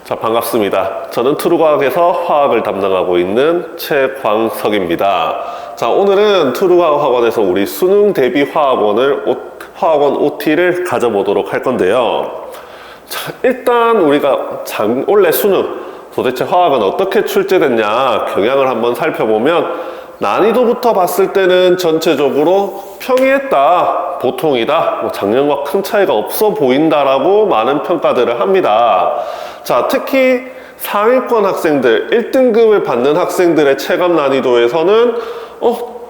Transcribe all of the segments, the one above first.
자, 반갑습니다. 저는 트루과학에서 화학을 담당하고 있는 최광석입니다. 자, 오늘은 트루과학 학원에서 우리 수능 대비 화학원 OT를 가져보도록 할 건데요. 자, 일단 우리가 올해 수능 도대체 화학은 어떻게 출제됐냐 경향을 한번 살펴보면 난이도부터 봤을 때는 전체적으로 평이했다, 보통이다, 작년과 큰 차이가 없어 보인다라고 많은 평가들을 합니다. 자, 특히 상위권 학생들, 1등급을 받는 학생들의 체감 난이도에서는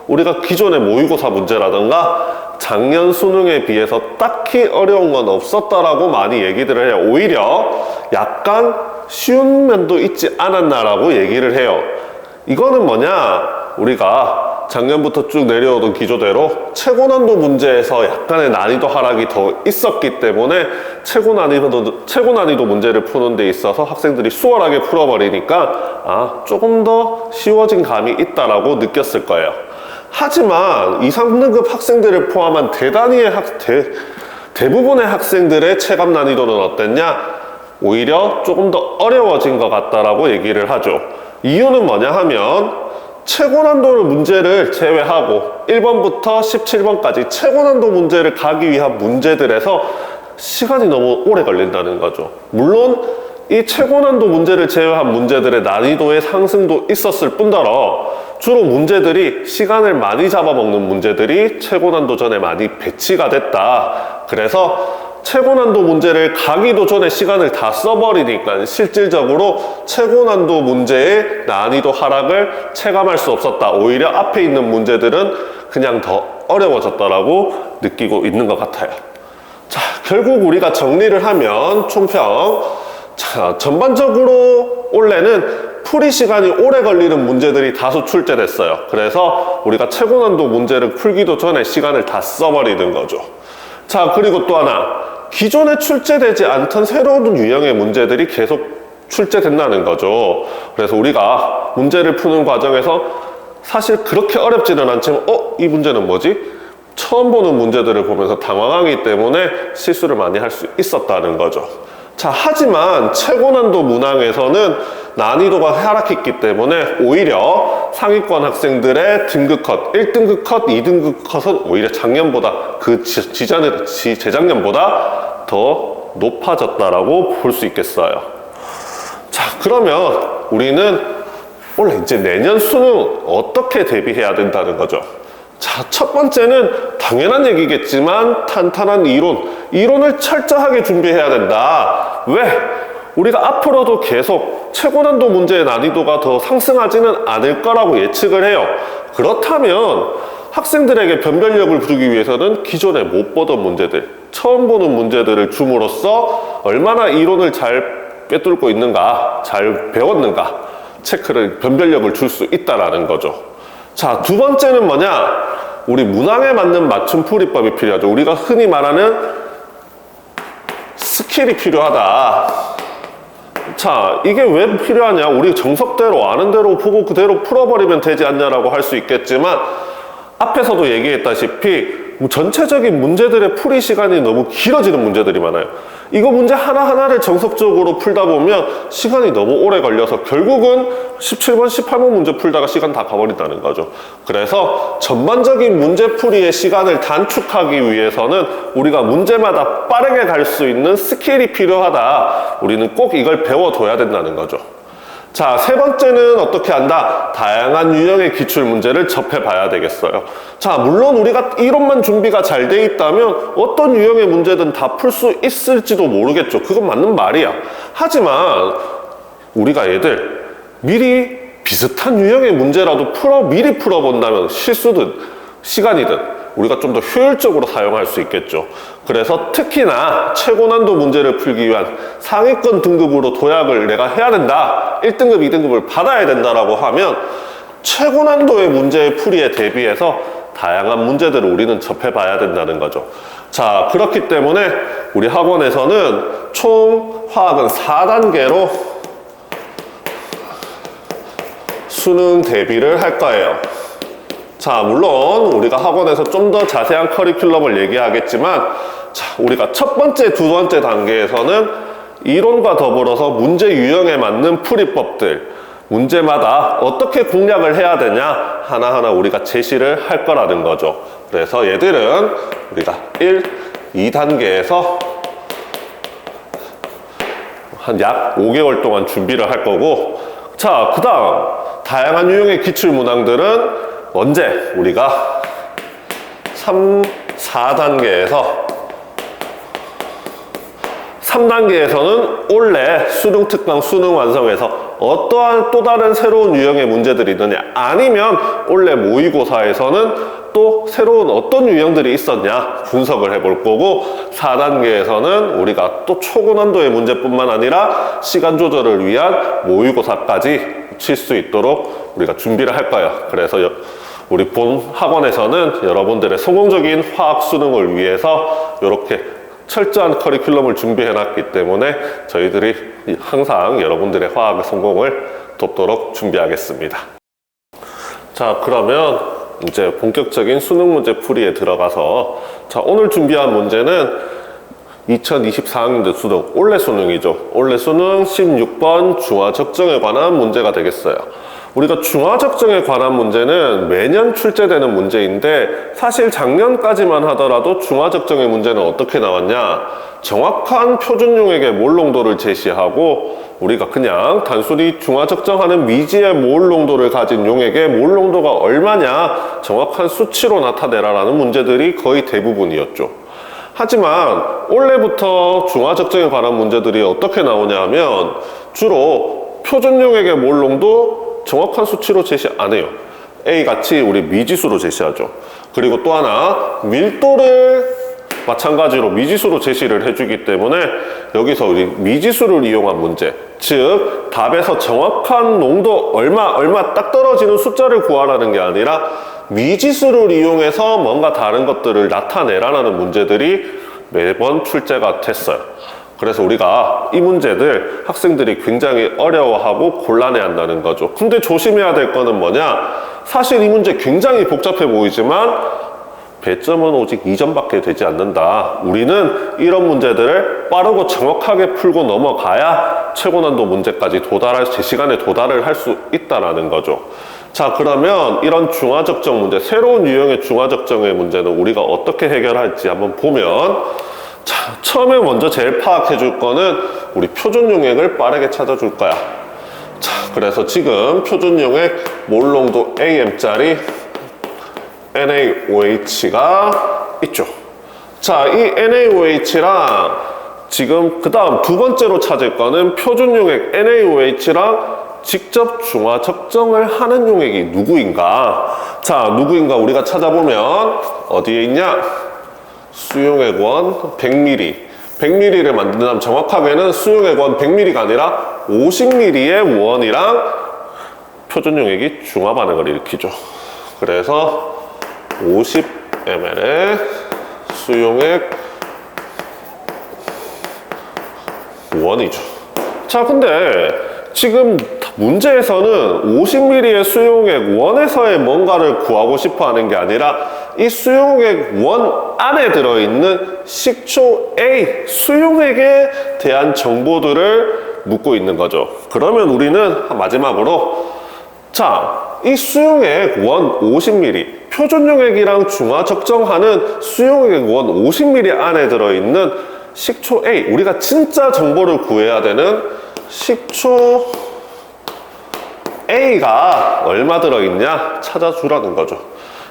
우리가 기존의 모의고사 문제라던가 작년 수능에 비해서 딱히 어려운 건 없었다라고 많이 얘기들을 해요. 오히려 약간 쉬운 면도 있지 않았나라고 얘기를 해요. 이거는 뭐냐? 우리가 작년부터 쭉 내려오던 기조대로 최고 난도 문제에서 약간의 난이도 하락이 더 있었기 때문에 최고 난이도 문제를 푸는 데 있어서 학생들이 수월하게 풀어버리니까 조금 더 쉬워진 감이 있다라고 느꼈을 거예요. 하지만 2, 3등급 학생들을 포함한 대부분의 학생들의 체감 난이도는 어땠냐? 오히려 조금 더 어려워진 것 같다라고 얘기를 하죠. 이유는 뭐냐 하면 최고 난도 문제를 제외하고 1번부터 17번까지 최고 난도 문제를 가기 위한 문제들에서 시간이 너무 오래 걸린다는 거죠. 물론 이 최고 난도 문제를 제외한 문제들의 난이도의 상승도 있었을 뿐더러 주로 문제들이 시간을 많이 잡아먹는 문제들이 최고 난도 전에 많이 배치가 됐다. 그래서 최고 난도 문제를 가기도 전에 시간을 다 써버리니까 실질적으로 최고 난도 문제의 난이도 하락을 체감할 수 없었다. 오히려 앞에 있는 문제들은 그냥 더 어려워졌다라고 느끼고 있는 것 같아요. 자, 결국 우리가 정리를 하면 총평. 자, 전반적으로 올해는 풀이 시간이 오래 걸리는 문제들이 다소 출제됐어요. 그래서 우리가 최고 난도 문제를 풀기도 전에 시간을 다 써버리는 거죠. 자, 그리고 또 하나. 기존에 출제되지 않던 새로운 유형의 문제들이 계속 출제된다는 거죠. 그래서 우리가 문제를 푸는 과정에서 사실 그렇게 어렵지는 않지만 이 문제는 뭐지? 처음 보는 문제들을 보면서 당황하기 때문에 실수를 많이 할 수 있었다는 거죠. 자, 하지만 최고 난도 문항에서는 난이도가 하락했기 때문에 오히려 상위권 학생들의 등급 컷, 1등급 컷, 2등급 컷은 오히려 작년보다 재작년보다 더 높아졌다라고 볼 수 있겠어요. 자, 그러면 우리는 원래 이제 내년 수능 어떻게 대비해야 된다는 거죠. 자, 첫 번째는 당연한 얘기겠지만 탄탄한 이론을 철저하게 준비해야 된다. 왜? 우리가 앞으로도 계속 최고 난도 문제의 난이도가 더 상승하지는 않을 거라고 예측을 해요. 그렇다면 학생들에게 변별력을 주기 위해서는 기존에 못 보던 문제들, 처음 보는 문제들을 줌으로써 얼마나 이론을 잘 꿰뚫고 있는가, 잘 배웠는가 변별력을 줄 수 있다라는 거죠. 자, 두 번째는 뭐냐? 우리 문항에 맞는 맞춤풀이법이 필요하죠. 우리가 흔히 말하는 스킬이 필요하다. 자, 이게 왜 필요하냐? 우리 정석대로 아는 대로 보고 그대로 풀어버리면 되지 않냐라고 할 수 있겠지만 앞에서도 얘기했다시피 전체적인 문제들의 풀이 시간이 너무 길어지는 문제들이 많아요. 이거 문제 하나하나를 정석적으로 풀다 보면 시간이 너무 오래 걸려서 결국은 17번, 18번 문제 풀다가 시간 다 가버린다는 거죠. 그래서 전반적인 문제풀이의 시간을 단축하기 위해서는 우리가 문제마다 빠르게 갈 수 있는 스킬이 필요하다. 우리는 꼭 이걸 배워둬야 된다는 거죠. 자, 세 번째는 어떻게 한다? 다양한 유형의 기출문제를 접해봐야 되겠어요. 자, 물론 우리가 이론만 준비가 잘 돼 있다면 어떤 유형의 문제든 다 풀 수 있을지도 모르겠죠. 그건 맞는 말이야. 하지만 우리가 얘들 미리 비슷한 유형의 문제라도 미리 풀어본다면 실수든 시간이든 우리가 좀 더 효율적으로 사용할 수 있겠죠. 그래서 특히나 최고 난도 문제를 풀기 위한 상위권 등급으로 도약을 내가 해야 된다. 1등급, 2등급을 받아야 된다라고 하면 최고 난도의 문제의 풀이에 대비해서 다양한 문제들을 우리는 접해봐야 된다는 거죠. 자, 그렇기 때문에 우리 학원에서는 총 화학은 4단계로 수능 대비를 할 거예요. 자, 물론 우리가 학원에서 좀 더 자세한 커리큘럼을 얘기하겠지만, 자, 우리가 첫 번째, 두 번째 단계에서는 이론과 더불어서 문제 유형에 맞는 풀이법들, 문제마다 어떻게 공략을 해야 되냐 하나하나 우리가 제시를 할 거라는 거죠. 그래서 얘들은 우리가 1, 2단계에서 한 약 5개월 동안 준비를 할 거고, 자, 그 다음 다양한 유형의 기출문항들은 언제 우리가 3, 4단계에서 3단계에서는 올해 수능 특강 수능 완성에서 어떠한 또 다른 새로운 유형의 문제들이 있느냐, 아니면 올해 모의고사에서는 또 새로운 어떤 유형들이 있었냐 분석을 해볼 거고, 4단계에서는 우리가 또 초고난도의 문제뿐만 아니라 시간 조절을 위한 모의고사까지 칠 수 있도록 우리가 준비를 할 거예요. 그래서 우리 본 학원에서는 여러분들의 성공적인 화학 수능을 위해서 이렇게 철저한 커리큘럼을 준비해 놨기 때문에 저희들이 항상 여러분들의 화학의 성공을 돕도록 준비하겠습니다. 자, 그러면 이제 본격적인 수능 문제 풀이에 들어가서, 자, 오늘 준비한 문제는 2024학년도 수능, 올해 수능이죠. 올해 수능 16번 중화적정에 관한 문제가 되겠어요. 우리가 중화적정에 관한 문제는 매년 출제되는 문제인데, 사실 작년까지만 하더라도 중화적정의 문제는 어떻게 나왔냐, 정확한 표준용액의 몰농도를 제시하고 우리가 그냥 단순히 중화적정하는 미지의 몰농도를 가진 용액의 몰농도가 얼마냐 정확한 수치로 나타내라라는 문제들이 거의 대부분이었죠. 하지만 올해부터 중화적정에 관한 문제들이 어떻게 나오냐 하면 주로 표준용액의 몰농도 정확한 수치로 제시 안 해요. A같이 우리 미지수로 제시하죠. 그리고 또 하나 밀도를 마찬가지로 미지수로 제시를 해주기 때문에 여기서 우리 미지수를 이용한 문제, 즉 답에서 정확한 농도 얼마 딱 떨어지는 숫자를 구하라는 게 아니라 미지수를 이용해서 뭔가 다른 것들을 나타내라는 문제들이 매번 출제가 됐어요. 그래서 우리가 이 문제들 학생들이 굉장히 어려워하고 곤란해한다는 거죠. 근데 조심해야 될 거는 뭐냐, 사실 이 문제 굉장히 복잡해 보이지만 배점은 오직 2점밖에 되지 않는다. 우리는 이런 문제들을 빠르고 정확하게 풀고 넘어가야 최고난도 문제까지 제 시간에 도달을 할 수 있다는 거죠. 자, 그러면 이런 중화적정 문제, 새로운 유형의 중화적정의 문제는 우리가 어떻게 해결할지 한번 보면, 자, 처음에 먼저 제일 파악해 줄 거는 우리 표준용액을 빠르게 찾아줄 거야. 자, 그래서 지금 표준용액 몰농도 AM짜리 NaOH가 있죠. 자, 이 NaOH랑 지금 그 다음 두 번째로 찾을 거는 표준용액 NaOH랑 직접 중화적정을 하는 용액이 누구인가. 자, 누구인가 우리가 찾아보면 어디에 있냐, 수용액원 100ml 100ml를 만든다면 정확하게는 수용액원 100ml가 아니라 50ml의 원이랑 표준용액이 중화 반응을 일으키죠. 그래서 50ml의 수용액 원이죠. 자, 근데 지금 문제에서는 50ml의 수용액 원에서의 뭔가를 구하고 싶어 하는 게 아니라 이 수용액 원 안에 들어있는 식초 A 수용액에 대한 정보들을 묻고 있는 거죠. 그러면 우리는 마지막으로, 자, 이 수용액 원 50ml, 표준용액이랑 중화적정하는 수용액 원 50ml 안에 들어있는 식초 A, 우리가 진짜 정보를 구해야 되는 식초 A가 얼마 들어있냐 찾아주라는 거죠.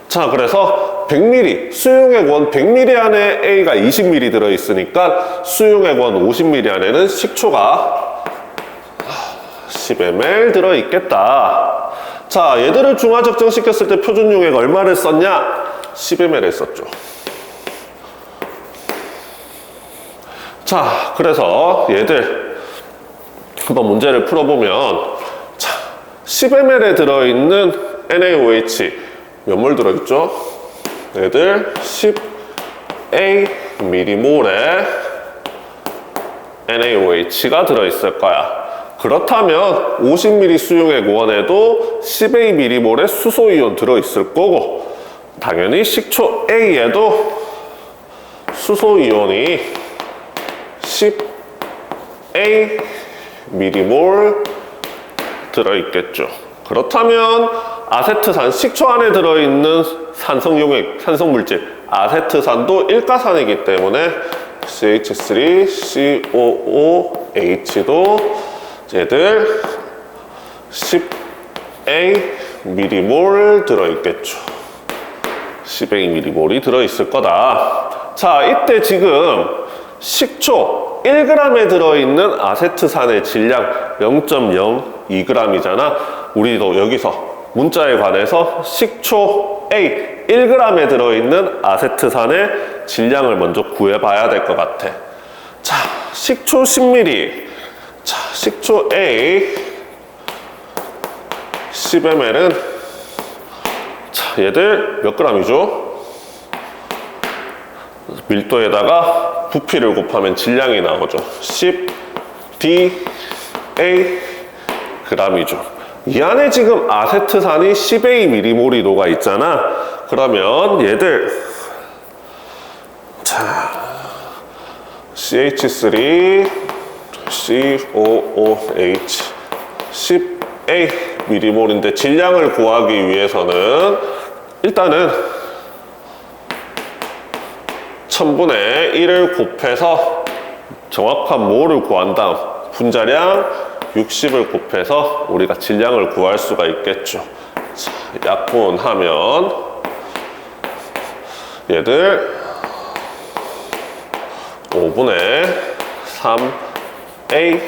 자, 그래서 100ml, 수용액 원 100ml 안에 A가 20ml 들어있으니까 수용액 원 50ml 안에는 식초가 10ml 들어있겠다. 자, 얘들을 중화적정 시켰을 때 표준용액 얼마를 썼냐? 10ml을 썼죠. 자, 그래서 얘들 한번 문제를 풀어보면, 자, 10ml에 들어있는 NaOH 몇 몰 들어있죠? 얘들 10A 미리몰에 NaOH가 들어있을 거야. 그렇다면 50ml 수용액 원에도 10A 미리몰의 수소이온 들어있을 거고, 당연히 식초 A에도 수소이온이 A 미리몰 들어있겠죠. 그렇다면 아세트산, 식초 안에 들어있는 산성용액, 산성물질 아세트산도 일가산이기 때문에 CH3COOH도 얘들 10A 미리몰 들어있겠죠. 10A 미리몰이 들어있을 거다. 자, 이때 지금 식초 1g에 들어있는 아세트산의 질량 0.02g이잖아. 우리도 여기서 문자에 관해서 식초 A 1g에 들어있는 아세트산의 질량을 먼저 구해봐야 될 것 같아. 자, 식초 10ml. 자, 식초 A 10ml은 자, 얘들 몇 g이죠? 밀도에다가 부피를 곱하면 질량이 나오죠. 10 DA g이죠. 이 안에 지금 아세트산이 10A 미리몰이 녹아 있잖아. 그러면 얘들 자, CH3 COOH 10A 미리몰인데 질량을 구하기 위해서는 일단은 1000분의 1을 곱해서 정확한 몰을 구한 다음 분자량 60을 곱해서 우리가 질량을 구할 수가 있겠죠. 자, 약분하면 얘들 5분의 3A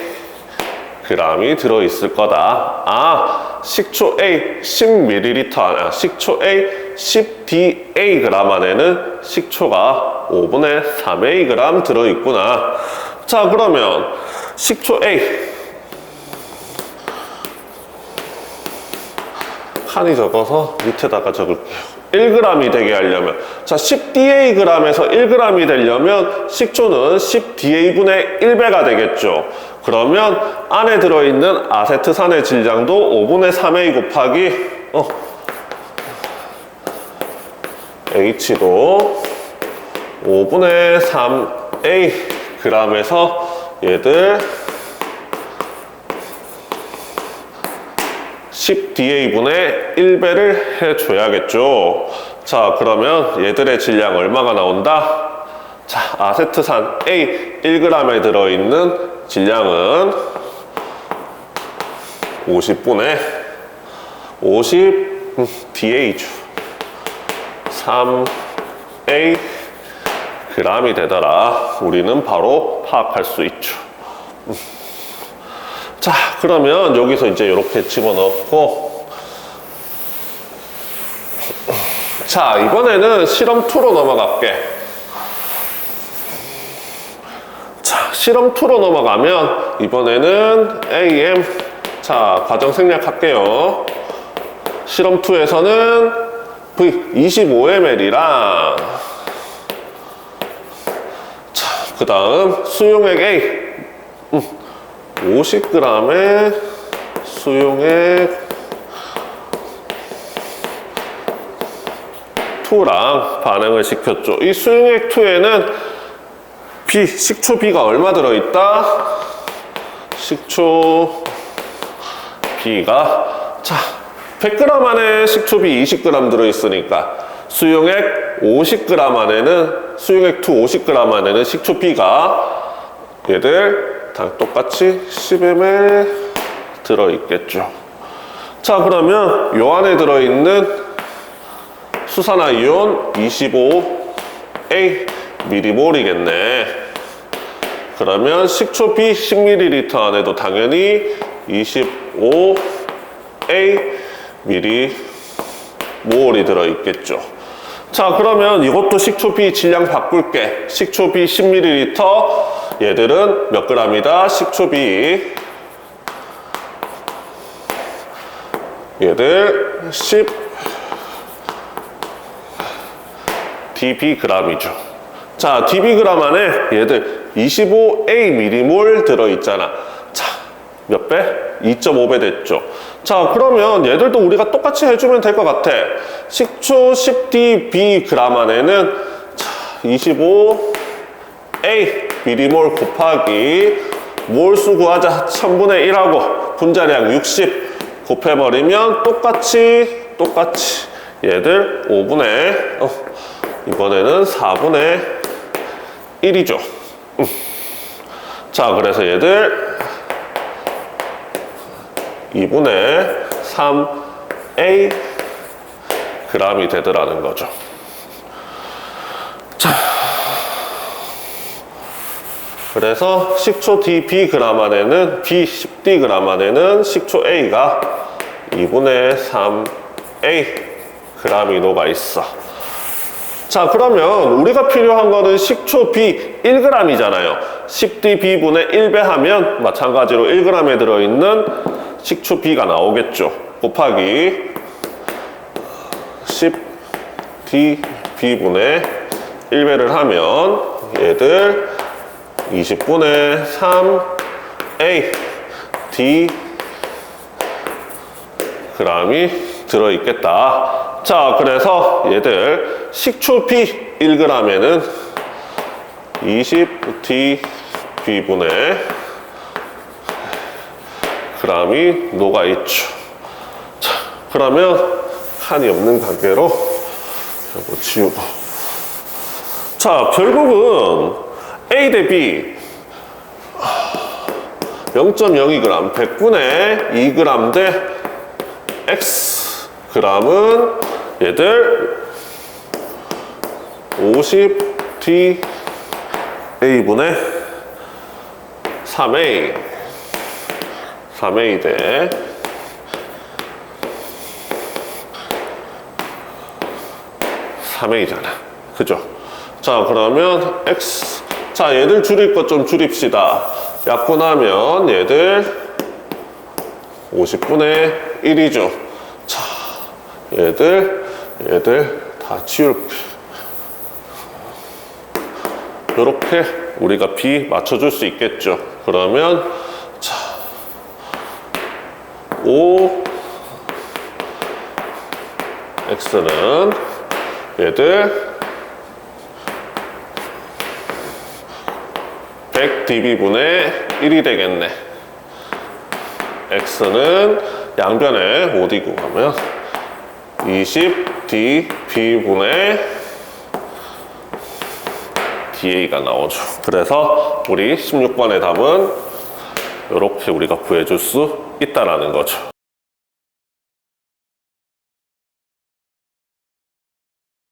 g이 들어있을 거다. 아, 식초 A 10ml 안에, 식초 A 10DA g 안에는 식초가 5분의 3A g 들어있구나. 자, 그러면 식초 A 칸이 적어서 밑에다가 적을게요. 1g이 되게 하려면, 자, 10DAg에서 1g이 되려면 식초는 10DA분의 1배가 되겠죠. 그러면 안에 들어있는 아세트산의 질량도 5분의 3A 곱하기 H도 5분의 3A g에서 얘들 10DA분의 1배를 해줘야겠죠. 자, 그러면 얘들의 질량 얼마가 나온다? 자, 아세트산 A 1g에 들어있는 질량은 50분의 50 DA죠. 3A g이 되더라. 우리는 바로 파악할 수 있죠. 자, 그러면 여기서 이제 이렇게 집어넣고, 자, 이번에는 실험 2로 넘어갈게. 자, 실험 2로 넘어가면 이번에는 AM, 자, 과정 생략할게요. 실험 2에서는 V 25ml랑 자, 그 다음 수용액 A 50g의 수용액 2랑 반응을 시켰죠. 이 수용액 2에는 B, 식초 B가 얼마 들어있다? 식초 B가 자, 100g 안에 식초 B 20g 들어있으니까 수용액 50g 안에는 수용액 2 50g 안에는 식초 B가 얘들 다 똑같이 10ml 들어있겠죠. 자, 그러면 요 안에 들어있는 수산화이온 25A 미리몰이겠네. 그러면 식초 B 10ml 안에도 당연히 25A 미리몰이 들어있겠죠. 자, 그러면 이것도 식초 B 질량 바꿀게. 식초 B 10ml 얘들은 몇 g이다? 식초 B 얘들 10 dBg이죠. 자, dBg 안에 얘들 25A 미리몰 들어있잖아. 자, 몇 배? 2.5배 됐죠. 자, 그러면 얘들도 우리가 똑같이 해주면 될 것 같아. 식초 10dBg 안에는 자, 25A 미리몰 곱하기 몰수 구하자. 1000분의 1하고 분자량 60 곱해버리면 똑같이 얘들 5분의 이번에는 4분의 1이죠. 자, 그래서 얘들 2분의 3A g이 되더라는 거죠. 자, 그래서 식초 DB g 안에는 B 10D g 안에는 식초 A가 2분의 3A g이 녹아 있어. 자, 그러면 우리가 필요한 거는 식초 B 1g이잖아요. 10D B분의 1배 하면 마찬가지로 1g에 들어있는 식초 B가 나오겠죠. 곱하기 10D B분의 1배를 하면 얘들 20분의 3A D g이 들어있겠다. 자, 그래서 얘들 식초 B 1g에는 20D B분의 g이 녹아있죠. 자, 그러면 한이 없는 관계로 이거 지우고. 자, 결국은 A 대 B 0.02g 100분의 2g 대 X g은 얘들 50D A분의 3A 대 잖아. 그죠? 자, 그러면 X. 자, 얘들 줄일 것 좀 줄입시다. 약분하면 얘들 50분의 1이죠. 자, 얘들 다 치울게. 요렇게 우리가 B 맞춰줄 수 있겠죠. 그러면, 자, 5 X는 얘들 100dB분의 1이 되겠네. X는 양변에 5D 구하면 20dB분의 DA가 나오죠. 그래서 우리 16번의 답은 이렇게 우리가 구해줄 수 있다라는 거죠.